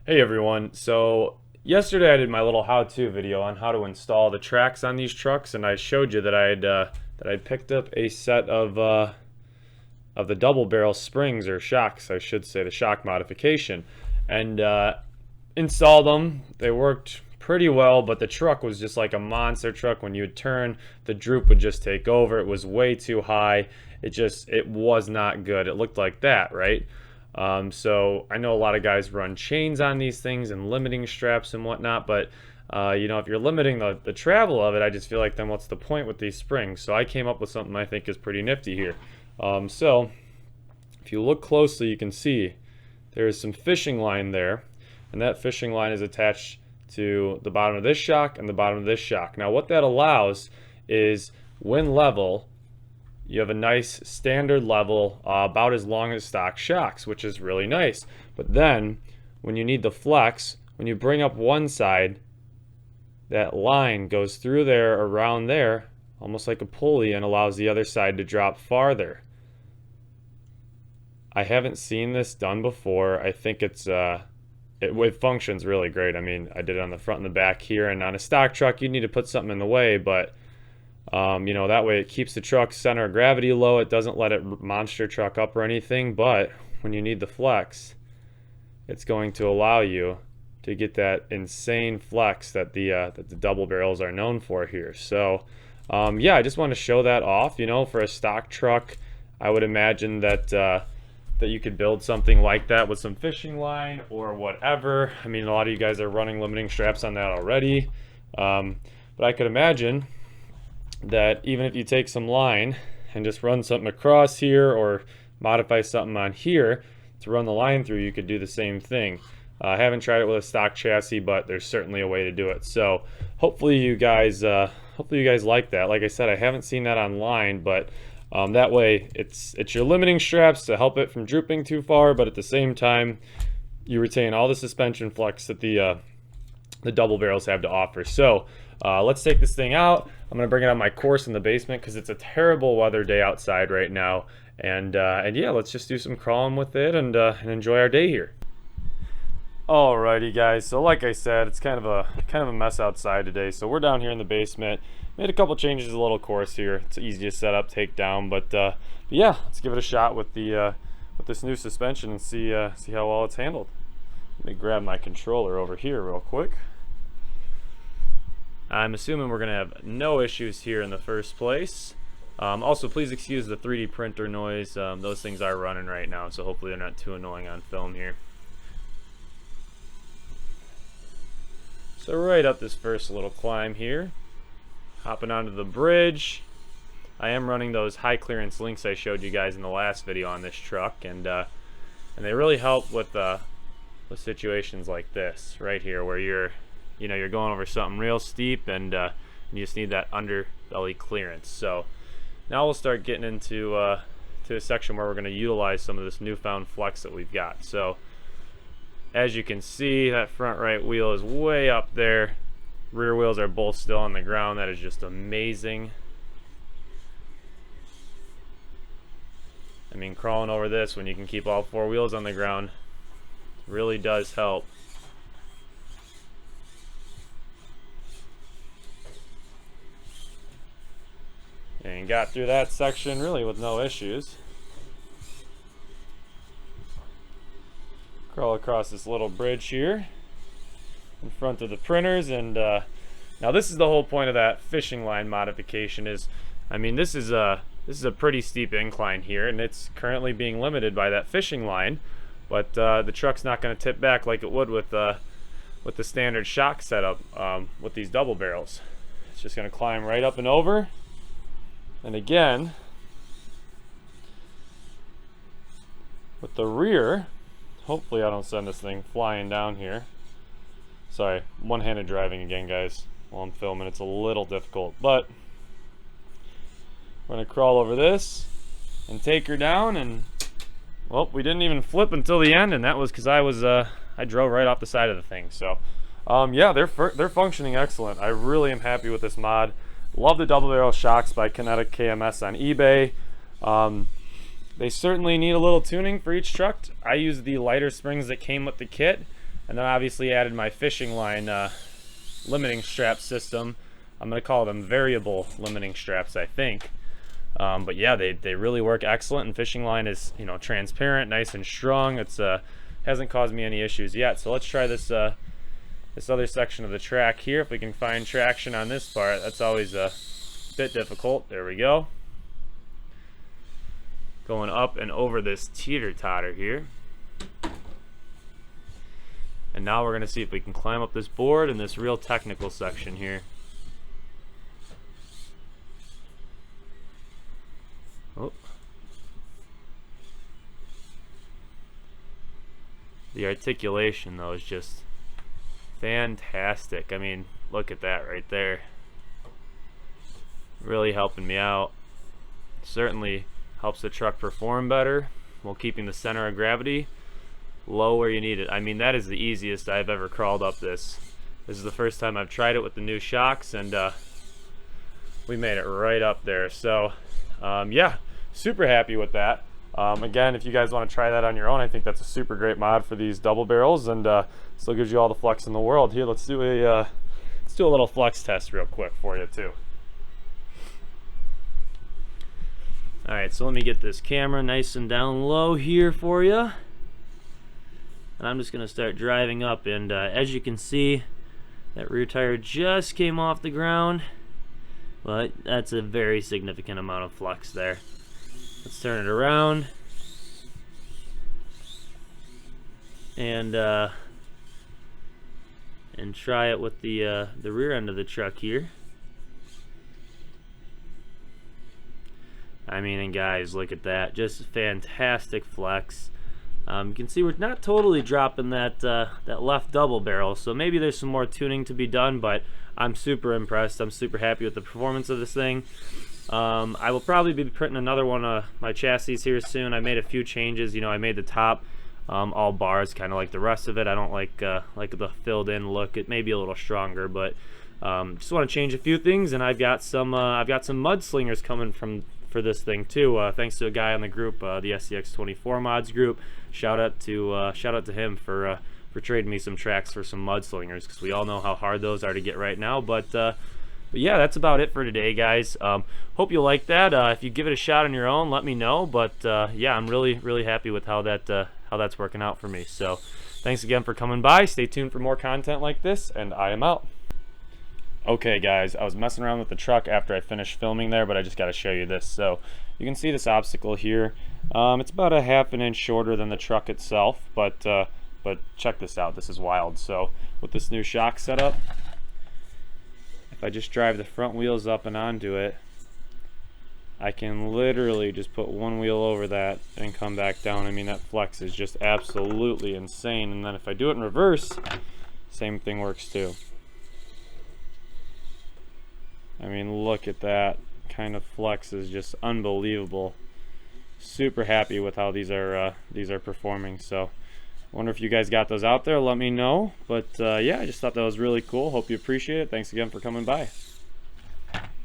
Hey everyone, so yesterday I did my little how-to video on how to install the tracks on these trucks, and I showed you that I'd picked up a set of the double barrel springs, or shocks I should say, the shock modification, and installed them. They worked pretty well, but the truck was just like a monster truck. When you would turn, the droop would just take over. It was way too high. It was not good. It looked like that, right? So I know a lot of guys run chains on these things and limiting straps and whatnot, but if you're limiting the travel of it, I just feel like then what's the point with these springs? So I came up with something I think is pretty nifty here. So if you look closely, you can see there is some fishing line there, and that fishing line is attached to the bottom of this shock and the bottom of this shock. Now what that allows is, when level, you have a nice standard level, about as long as stock shocks, which is really nice. But then when you need the flex, when you bring up one side, that line goes through there, around there, almost like a pulley, and allows the other side to drop farther. I haven't seen this done before. I think it functions really great. I mean, I did it on the front and the back here, and on a stock truck you need to put something in the way, but that way it keeps the truck's center of gravity low. It doesn't let it monster truck up or anything, but when you need the flex, it's going to allow you to get that insane flex that the double barrels are known for here. So yeah, I just want to show that off. For a stock truck, I would imagine that you could build something like that with some fishing line or whatever. I mean, a lot of you guys are running limiting straps on that already, but I could imagine that even if you take some line and just run something across here, or modify something on here to run the line through, you could do the same thing. I haven't tried it with a stock chassis, but there's certainly a way to do it. So hopefully you guys like that. Like I said, I haven't seen that online, but that way it's your limiting straps to help it from drooping too far, but at the same time you retain all the suspension flex that the double barrels have to offer. So let's take this thing out. I'm gonna bring it on my course in the basement because it's a terrible weather day outside right now, and yeah, let's just do some crawling with it and enjoy our day here. Alrighty guys, so like I said, it's kind of a mess outside today, so we're down here in the basement. Made a couple changes to the little course here. It's easy to set up, take down, but yeah, let's give it a shot with this new suspension and see how well it's handled. Let me grab my controller over here real quick. I'm assuming we're gonna have no issues here in the first place. Also, please excuse the 3D printer noise. Those things are running right now, so hopefully they're not too annoying on film here. So right up this first little climb here, hopping onto the bridge. I am running those high clearance links I showed you guys in the last video on this truck, and they really help with situations like this right here, where you're going over something real steep, and you just need that underbelly clearance. So now we'll start getting into to a section where we're going to utilize some of this newfound flex that we've got. So as you can see, that front right wheel is way up there. Rear wheels are both still on the ground. That is just amazing. I mean, crawling over this when you can keep all four wheels on the ground really does help. And got through that section really with no issues. Crawl across this little bridge here in front of the printers, and now this is the whole point of that fishing line modification. I mean, this is a pretty steep incline here, and it's currently being limited by that fishing line, but the truck's not going to tip back like it would with the standard shock setup with these double barrels. It's just going to climb right up and over. And again, with the rear, hopefully I don't send this thing flying down here. Sorry, one-handed driving again, guys, while I'm filming. It's a little difficult, but we're gonna crawl over this and take her down, and well, we didn't even flip until the end, and that was because I drove right off the side of the thing. So yeah, they're functioning excellent. I really am happy with this mod. Love the double barrel shocks by Kinetic KMS on eBay. They certainly need a little tuning for each truck. I use the lighter springs that came with the kit. And then obviously added my fishing line limiting strap system. I'm going to call them variable limiting straps, I think. But yeah, they really work excellent, and fishing line is, you know, transparent, nice and strong. It's hasn't caused me any issues yet. So let's try this this other section of the track here. If we can find traction on this part, that's always a bit difficult. There we go. Going up and over this teeter-totter here. And now we're going to see if we can climb up this board in this real technical section here. Oh. The articulation though is just fantastic. I mean, look at that right there. Really helping me out. Certainly helps the truck perform better while keeping the center of gravity low where you need it. I mean, that is the easiest I've ever crawled up this. This is the first time I've tried it with the new shocks, and we made it right up there. So yeah, super happy with that. Again, if you guys want to try that on your own, I think that's a super great mod for these double barrels, and still gives you all the flex in the world. Here, let's do a little flex test real quick for you too. All right, so let me get this camera nice and down low here for you. And I'm just going to start driving up, and as you can see, that rear tire just came off the ground, but that's a very significant amount of flex there. Let's turn it around, and try it with the rear end of the truck here. I mean, and guys, look at that, just fantastic flex. You can see we're not totally dropping that that left double barrel, so maybe there's some more tuning to be done, but I'm super impressed. I'm super happy with the performance of this thing. I will probably be printing another one of my chassis here soon. I made a few changes. You know, I made the top all bars, kind of like the rest of it. I don't like the filled in look. It may be a little stronger, but just want to change a few things. And I've got some mudslingers coming for this thing too. Thanks to a guy on the group, the SCX24 mods group. Shout out to him for trading me some tracks for some mudslingers, because we all know how hard those are to get right now. But yeah, that's about it for today, guys. Hope you like that. If you give it a shot on your own, let me know. But yeah, I'm really happy with how that's working out for me. So thanks again for coming by. Stay tuned for more content like this, and I am out. Okay guys, I was messing around with the truck after I finished filming there, but I just got to show you this. So you can see this obstacle here. It's about a ½ inch shorter than the truck itself, but check this out. This is wild. So with this new shock setup, if I just drive the front wheels up and onto it, I can literally just put one wheel over that and come back down. I mean, that flex is just absolutely insane. And then if I do it in reverse, same thing works too. I mean, look at that kind of flex, is just unbelievable. Super happy with how these are performing. So wonder if you guys got those out there. Let me know. But yeah, I just thought that was really cool. Hope you appreciate it. Thanks again for coming by.